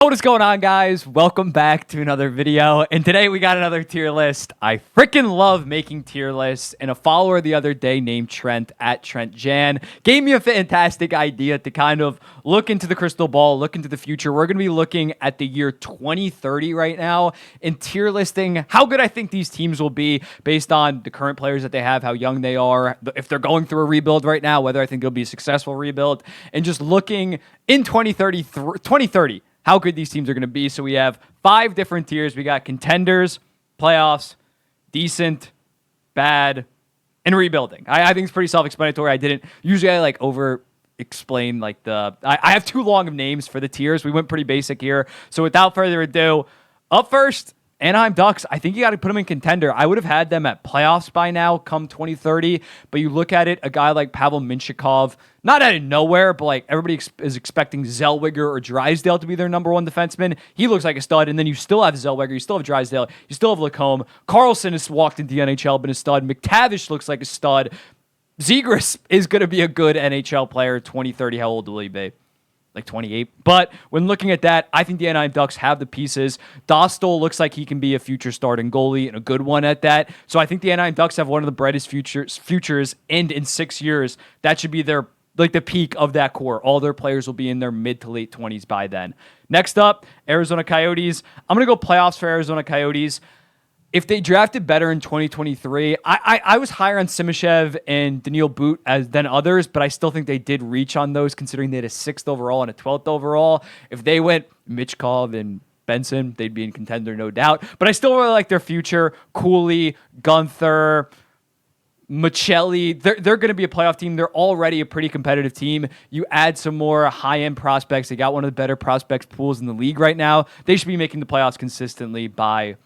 What is going on, guys? Welcome back to another video, and today we got another tier list. I freaking love making tier lists, and a follower the other day named Trent, at Trent Jan, gave me a fantastic idea to kind of look into the crystal ball, look into the future. We're going to be looking at the year 2030 right now, and tier listing how good I think these teams will be based on the current players that they have, how young they are, if they're going through a rebuild right now, whether I think it'll be a successful rebuild, and just looking in 2030, how good these teams are going to be. So we have 5 different tiers. We got contenders, playoffs, decent, bad, and rebuilding. I think it's pretty self-explanatory. I like over explain like I have too long of names for the tiers. We went pretty basic here. So without further ado, up first, Anaheim Ducks. I think you got to put them in contender. I would have had them at playoffs by now come 2030, but you look at it, a guy like Pavel Mintyukov, not out of nowhere, but like everybody is expecting Zellweger or Drysdale to be their number one defenseman. He looks like a stud, and then you still have Zellweger, you still have Drysdale, you still have Lacombe. Carlson has walked into the NHL, been a stud. McTavish looks like a stud. Zegras is going to be a good NHL player 2030. How old will he be? Like 28. But when looking at that, I think the Anaheim Ducks have the pieces. Dostal looks like he can be a future starting goalie and a good one at that. So I think the Anaheim Ducks have one of the brightest futures, and in 6 years, that should be their like the peak of that core. All their players will be in their mid to late 20s by then. Next up, Arizona Coyotes. I'm going to go playoffs for Arizona Coyotes. If they drafted better in 2023, I was higher on Simashev and Daniil Boot than others, but I still think they did reach on those considering they had a 6th overall and a 12th overall. If they went Michkov and Benson, they'd be in contender, no doubt. But I still really like their future. Cooley, Gunther, Michelli, they're going to be a playoff team. They're already a pretty competitive team. You add some more high-end prospects. They got one of the better prospects pools in the league right now. They should be making the playoffs consistently by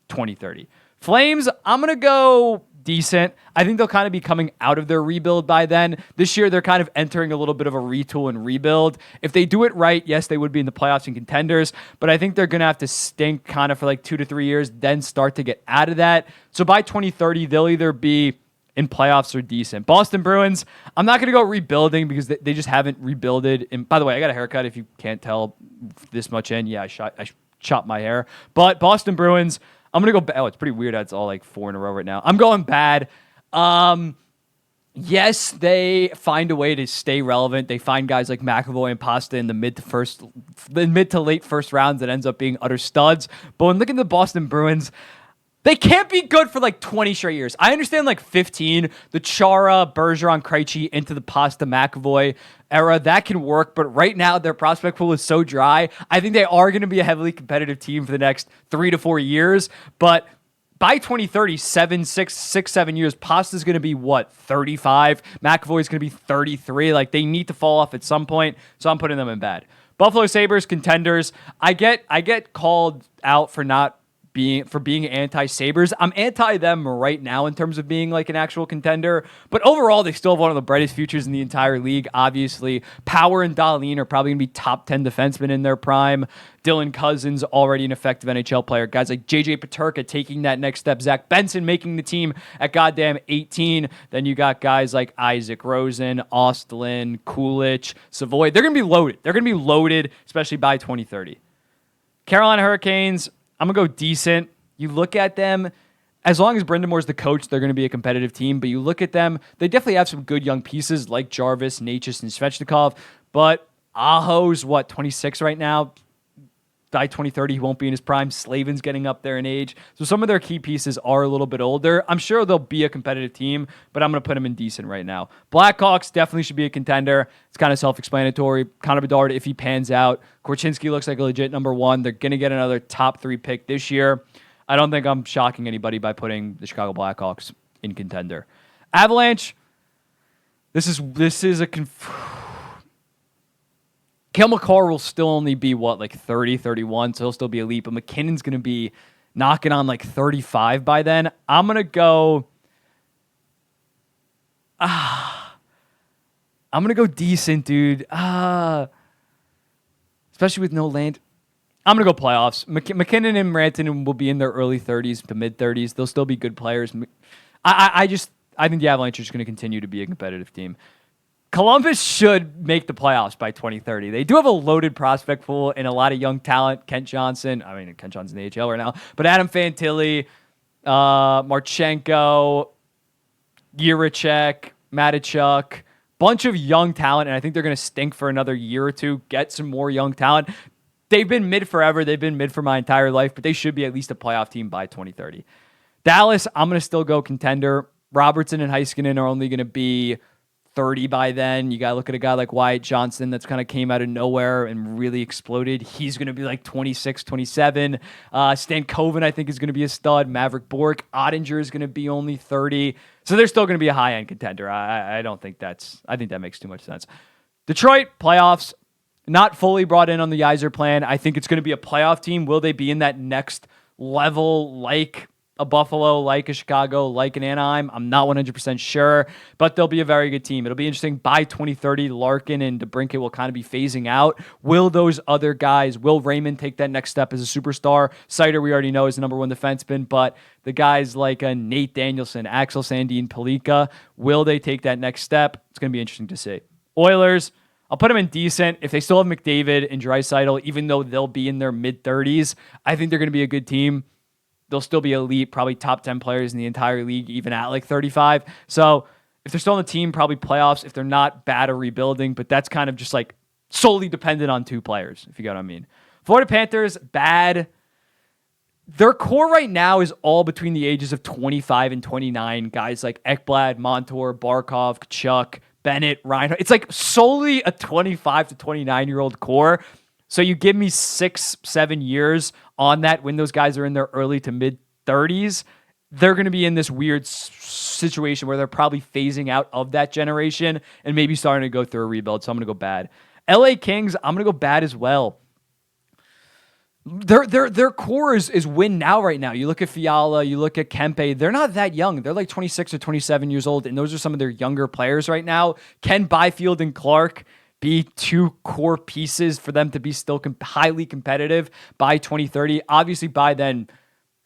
2030. Flames, I'm going to go decent. I think they'll kind of be coming out of their rebuild by then. This year, they're kind of entering a little bit of a retool and rebuild. If they do it right, yes, they would be in the playoffs and contenders, but I think they're going to have to stink kind of for like 2 to 3 years, then start to get out of that. So by 2030, they'll either be in playoffs or decent. Boston Bruins, I'm not going to go rebuilding because they just haven't rebuilded. And by the way, I got a haircut if you can't tell this much in. Yeah, I chopped my hair. But Boston Bruins, I'm going to go. It's pretty weird. That's all like 4 in a row right now. I'm going bad. Yes, they find a way to stay relevant. They find guys like McAvoy and Pasta in the mid to late first rounds that ends up being utter studs. But when looking at the Boston Bruins, they can't be good for like 20 straight years. I understand like 15, the Chara, Bergeron, Krejci into the Pasta McAvoy era, that can work. But right now, their prospect pool is so dry. I think they are going to be a heavily competitive team for the next 3 to 4 years. But by 2030, 7 years, Pasta's going to be what, 35? McAvoy's going to be 33. Like they need to fall off at some point. So I'm putting them in bad. Buffalo Sabres, contenders. I get called out for being anti-Sabres. I'm anti them right now in terms of being like an actual contender, but overall they still have one of the brightest futures in the entire league. Obviously, Power and Dahlin are probably going to be top 10 defensemen in their prime. Dylan Cousins, already an effective NHL player. Guys like JJ Peterka taking that next step. Zach Benson making the team at goddamn 18. Then you got guys like Isaac Rosen, Ostlin, Kulich, Savoy. They're going to be loaded. They're going to be loaded, especially by 2030. Carolina Hurricanes, I'm going to go decent. You look at them, as long as Brendan Moore's the coach, they're going to be a competitive team. But you look at them, they definitely have some good young pieces like Jarvis, Natchez, and Svechnikov. But Aho's, 26 right now? By 2030, he won't be in his prime. Slavin's getting up there in age. So some of their key pieces are a little bit older. I'm sure they'll be a competitive team, but I'm going to put them in decent right now. Blackhawks definitely should be a contender. It's kind of self-explanatory. Connor Bedard, if he pans out. Korchinski looks like a legit number 1. They're going to get another top 3 pick this year. I don't think I'm shocking anybody by putting the Chicago Blackhawks in contender. Avalanche, this is a Cale Makar will still only be, 30, 31, so he'll still be elite, but McKinnon's going to be knocking on, 35 by then. I'm going to go... I'm going to go decent, dude. Especially with no land. I'm going to go playoffs. McKinnon and Rantanen will be in their early 30s to mid-30s. They'll still be good players. I think the Avalanche are just going to continue to be a competitive team. Columbus should make the playoffs by 2030. They do have a loaded prospect pool and a lot of young talent. Kent Johnson in the AHL right now, but Adam Fantilli, Marchenko, Jiricek, Matachuk, bunch of young talent, and I think they're going to stink for another year or two, get some more young talent. They've been mid forever. They've been mid for my entire life, but they should be at least a playoff team by 2030. Dallas, I'm going to still go contender. Robertson and Heiskanen are only going to be 30 by then. You got to look at a guy like Wyatt Johnson that's kind of came out of nowhere and really exploded. He's going to be like 26, 27. Stankoven, I think, is going to be a stud. Maverick Bork. Ottinger is going to be only 30. So they're still going to be a high-end contender. I think that makes too much sense. Detroit, playoffs, not fully brought in on the Yzer plan. I think it's going to be a playoff team. Will they be in that next level like a Buffalo, like a Chicago, like an Anaheim? I'm not 100% sure, but they'll be a very good team. It'll be interesting. By 2030, Larkin and DeBrincat will kind of be phasing out. Will those other guys, will Raymond take that next step as a superstar? Sider, we already know, is the number one defenseman, but the guys like Nate Danielson, Axel Sandin, Palika, will they take that next step? It's going to be interesting to see. Oilers, I'll put them in decent. If they still have McDavid and Draisaitl, even though they'll be in their mid-30s, I think they're going to be a good team. They'll still be elite, probably top 10 players in the entire league, even at like 35. So if they're still on the team, probably playoffs. If they're not, bad or rebuilding. But that's kind of just like solely dependent on two players, if you get what I mean. Florida Panthers, bad. Their core right now is all between the ages of 25 and 29. Guys like Ekblad, Montour, Barkov, Kachuk, Bennett, Reinhardt. It's like solely a 25 to 29-year-old core. So you give me 6-7 years on that when those guys are in their early to mid 30s, they're going to be in this weird situation where they're probably phasing out of that generation and maybe starting to go through a rebuild. So I'm going to go bad. LA Kings, I'm going to go bad as well. Their core is win now right now. You look at Fiala, you look at Kempe, they're not that young. They're like 26 or 27 years old, and those are some of their younger players right now. Can Byfield and Clark be two core pieces for them to be still highly competitive by 2030? Obviously, by then,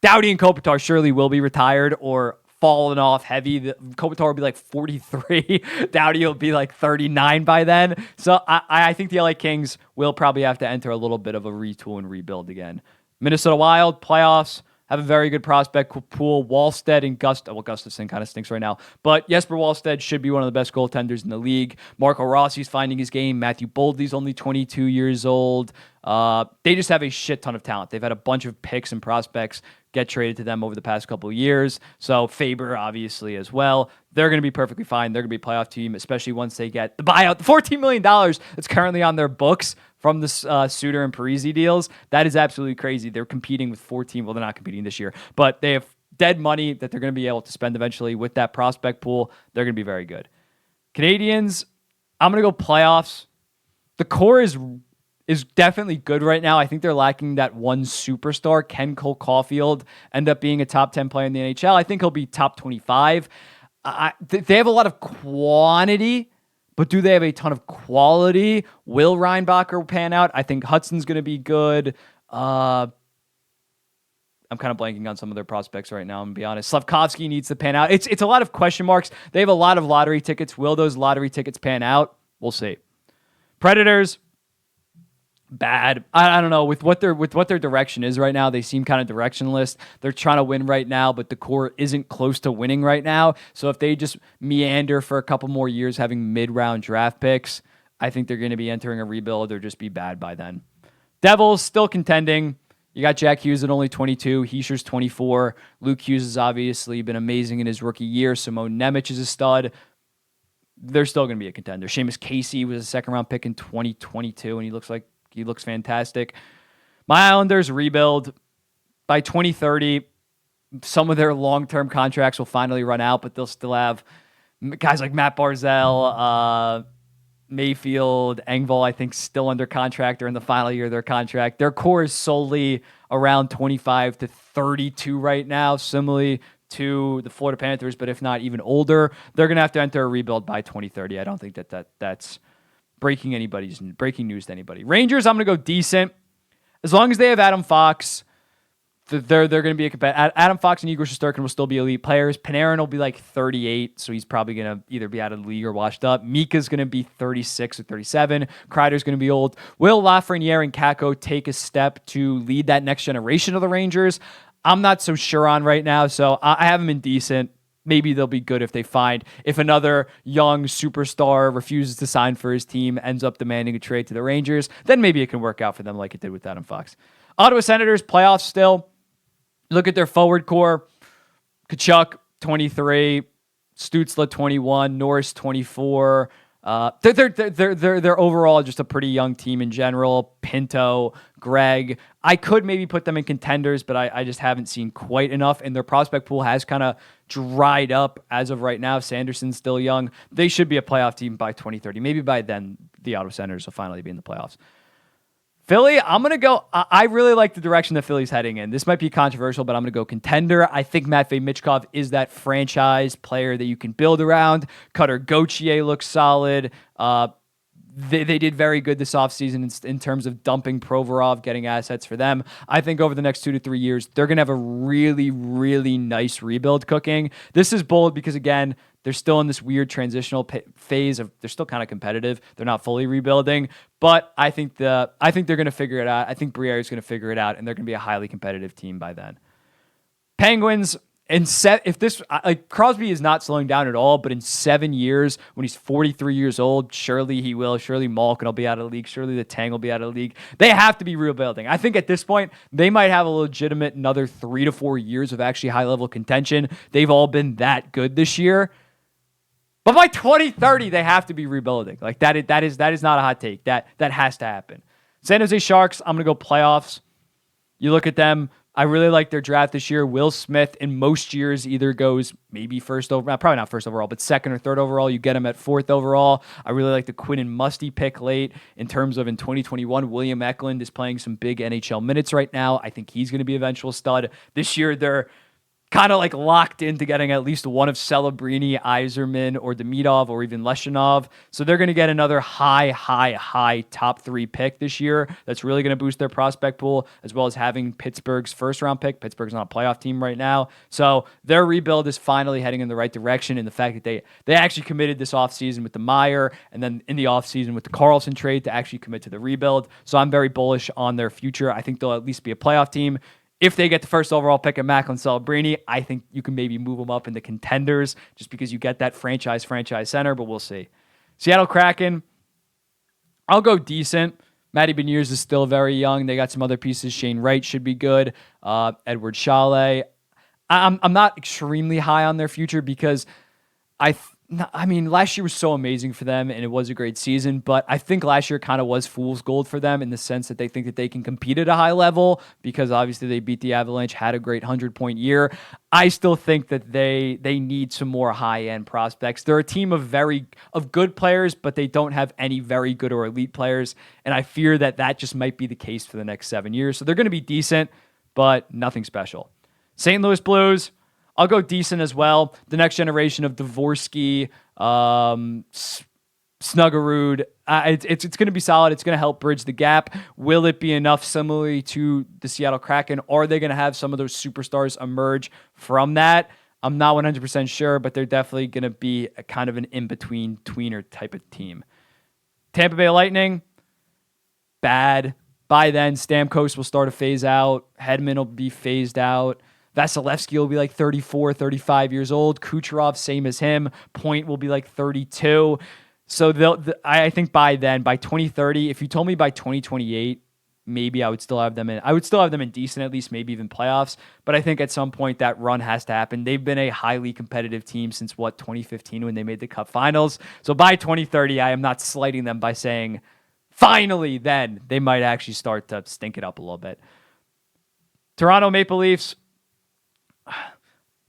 Doughty and Kopitar surely will be retired or fallen off heavy. Kopitar will be like 43. Doughty will be like 39 by then. So I think the LA Kings will probably have to enter a little bit of a retool and rebuild again. Minnesota Wild, playoffs, have a very good prospect pool. Wallstead and Gustafsson kind of stinks right now. But Jesper Wallstead should be one of the best goaltenders in the league. Marco Rossi's finding his game. Matthew Boldley's only 22 years old. They just have a shit ton of talent. They've had a bunch of picks and prospects get traded to them over the past couple of years. So Faber, obviously, as well. They're going to be perfectly fine. They're going to be a playoff team, especially once they get the buyout, the $14 million that's currently on their books from the Suter and Parisi deals. That is absolutely crazy. They're competing with 14. Well, they're not competing this year, but they have dead money that they're going to be able to spend eventually with that prospect pool. They're going to be very good. Canadians, I'm going to go playoffs. The core is definitely good right now. I think they're lacking that one superstar. Can Cole Caulfield end up being a top 10 player in the NHL? I think he'll be top 25. They have a lot of quantity, but do they have a ton of quality? Will Reinbacher pan out? I think Hudson's going to be good. I'm kind of blanking on some of their prospects right now, I'm going to be honest. Slavkovsky needs to pan out. It's a lot of question marks. They have a lot of lottery tickets. Will those lottery tickets pan out? We'll see. Predators, bad. I don't know with what their direction is right now. They seem kind of directionless. They're trying to win right now, but the core isn't close to winning right now. So if they just meander for a couple more years, having mid-round draft picks, I think they're going to be entering a rebuild or just be bad by then. Devils still contending. You got Jack Hughes at only 22. Heischer's 24. Luke Hughes has obviously been amazing in his rookie year. Simone Nemec is a stud. They're still going to be a contender. Seamus Casey was a second-round pick in 2022, and he looks fantastic. My Islanders rebuild by 2030. Some of their long-term contracts will finally run out, but they'll still have guys like Matt Barzal, Mayfield, Engvall, I think, still under contract. They're in the final year of their contract. Their core is solely around 25 to 32 right now, similarly to the Florida Panthers, but if not even older. They're going to have to enter a rebuild by 2030. I don't think that's breaking news to anybody. Rangers, I'm going to go decent. As long as they have Adam Fox, they're going to be a competitor. Adam Fox and Igor Shesterkin will still be elite players. Panarin will be like 38, so he's probably going to either be out of the league or washed up. Mika's going to be 36 or 37. Kreider's going to be old. Will Lafreniere and Kakko take a step to lead that next generation of the Rangers? I'm not so sure on right now, so I have them in decent. Maybe they'll be good if another young superstar refuses to sign for his team, ends up demanding a trade to the Rangers, then maybe it can work out for them like it did with Adam Fox. Ottawa Senators, playoffs still. Look at their forward core. Kachuk, 23. Stützle, 21. Norris, 24. They're overall just a pretty young team in general. Pinto, Greg. I could maybe put them in contenders, but I just haven't seen quite enough. And their prospect pool has kind of dried up as of right now. Sanderson's still young. They should be a playoff team by 2030. Maybe by then, the Ottawa Senators will finally be in the playoffs. Philly, I'm going to go. I really like the direction that Philly's heading in. This might be controversial, but I'm going to go contender. I think Matvei Michkov is that franchise player that you can build around. Cutter Gauthier looks solid. They did very good this offseason in terms of dumping Provorov, getting assets for them. I think over the next 2 to 3 years, they're going to have a really, really nice rebuild cooking. This is bold because, again, they're still in this weird transitional phase of they're still kind of competitive. They're not fully rebuilding, but I think they're going to figure it out. I think Briere is going to figure it out, and they're going to be a highly competitive team by then. Penguins. If this, like, Crosby is not slowing down at all, but in 7 years, when he's 43 years old, surely he will. Surely Malkin will be out of the league. Surely the Tang will be out of the league. They have to be rebuilding. I think at this point, they might have a legitimate another 3 to 4 years of actually high-level contention. They've all been that good this year. But by 2030, they have to be rebuilding. Like, that is not a hot take. That has to happen. San Jose Sharks, I'm going to go playoffs. You look at them. I really like their draft this year. Will Smith in most years either goes maybe first overall, probably not first overall, but second or third overall. You get him at fourth overall. I really like the Quinn and Musty pick late in terms of in 2021. William Eklund is playing some big NHL minutes right now. I think he's going to be an eventual stud. This year, they're kind of like locked into getting at least one of Celebrini, Yzerman, or Demidov, or even Leshinov. So they're going to get another high top 3 pick this year. That's really going to boost their prospect pool, as well as having Pittsburgh's first round pick. Pittsburgh's not a playoff team right now. So their rebuild is finally heading in the right direction. And the fact that they actually committed this offseason with the Meyer, and then in the offseason with the Carlson trade to actually commit to the rebuild. So I'm very bullish on their future. I think they'll at least be a playoff team. If they get the first overall pick at Macklin Celebrini, I think you can maybe move them up into contenders just because you get that franchise center, but we'll see. Seattle Kraken, I'll go decent. Matty Beniers is still very young. They got some other pieces. Shane Wright should be good. Edward Chalet. I'm not extremely high on their future because I mean, last year was so amazing for them, and it was a great season, but I think last year kind of was fool's gold for them in the sense that they think that they can compete at a high level because obviously they beat the Avalanche, had a great 100-point year. I still think that they need some more high-end prospects. They're a team of good players, but they don't have any very good or elite players, and I fear that just might be the case for the next 7 years. So they're going to be decent, but nothing special. St. Louis Blues, I'll go decent as well. The next generation of Dvorsky, Snuggerud, it's going to be solid. It's going to help bridge the gap. Will it be enough similarly to the Seattle Kraken? Are they going to have some of those superstars emerge from that? I'm not 100% sure, but they're definitely going to be a kind of an in-between tweener type of team. Tampa Bay Lightning, bad. By then, Stamkos will start to phase out. Hedman will be phased out. Vasilevsky will be like 34, 35 years old. Kucherov, same as him. Point will be like 32. So I think by then, by 2030, if you told me by 2028, maybe I would still have them in. I would still have them in decent, at least maybe even playoffs. But I think at some point that run has to happen. They've been a highly competitive team since 2015 when they made the Cup Finals. So by 2030, I am not slighting them by saying finally then they might actually start to stink it up a little bit. Toronto Maple Leafs,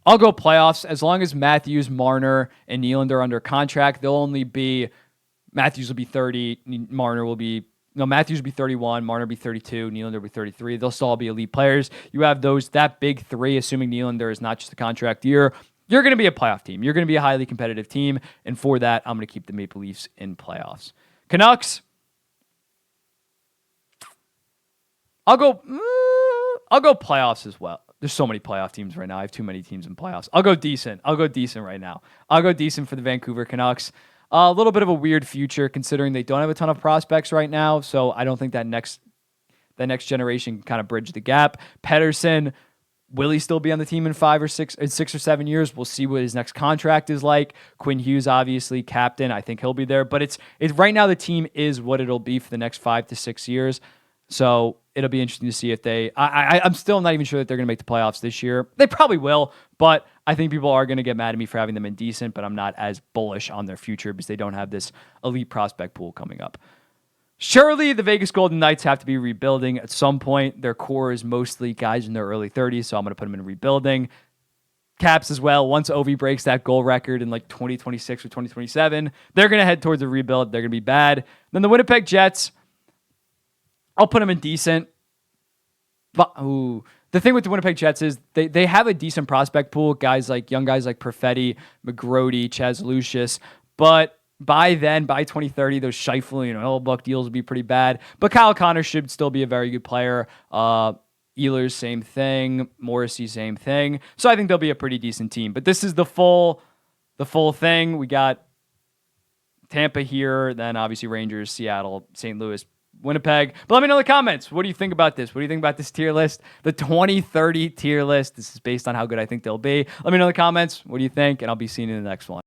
I'll go playoffs as long as Matthews, Marner, and Nylander are under contract. Matthews will be 30, Matthews will be 31, Marner will be 32, Nylander will be 33. They'll still all be elite players. You have that big three, assuming Nylander is not just a contract year. You're going to be a playoff team. You're going to be a highly competitive team, and for that, I'm going to keep the Maple Leafs in playoffs. Canucks, I'll I'll go playoffs as well. There's so many playoff teams right now. I have too many teams in playoffs. I'll go decent. I'll go decent right now. I'll go decent for the Vancouver Canucks. A little bit of a weird future considering they don't have a ton of prospects right now. So I don't think that next generation can kind of bridge the gap. Pedersen, will he still be on the team in 6 or 7 years? We'll see what his next contract is like. Quinn Hughes, obviously captain. I think he'll be there. But it's right now the team is what it'll be for the next 5 to 6 years. So it'll be interesting to see if I'm still not even sure that they're going to make the playoffs this year. They probably will, but I think people are going to get mad at me for having them indecent, but I'm not as bullish on their future because they don't have this elite prospect pool coming up. Surely the Vegas Golden Knights have to be rebuilding at some point. Their core is mostly guys in their early 30s, so I'm going to put them in rebuilding. Caps as well. Once Ovi breaks that goal record in like 2026 or 2027, they're going to head towards a rebuild. They're going to be bad. Then the Winnipeg Jets, I'll put them in decent. But the thing with the Winnipeg Jets is they have a decent prospect pool. Young guys like Perfetti, McGrody, Chaz Lucius. But by 2030, those Scheifele and Hellbuck deals will be pretty bad. But Kyle Connor should still be a very good player. Ehlers, same thing. Morrissey, same thing. So I think they'll be a pretty decent team. But this is the full thing. We got Tampa here, then obviously Rangers, Seattle, St. Louis, Winnipeg. But let me know in the comments. What do you think about this? What do you think about this tier list? The 2030 tier list. This is based on how good I think they'll be. Let me know in the comments. What do you think? And I'll be seeing you in the next one.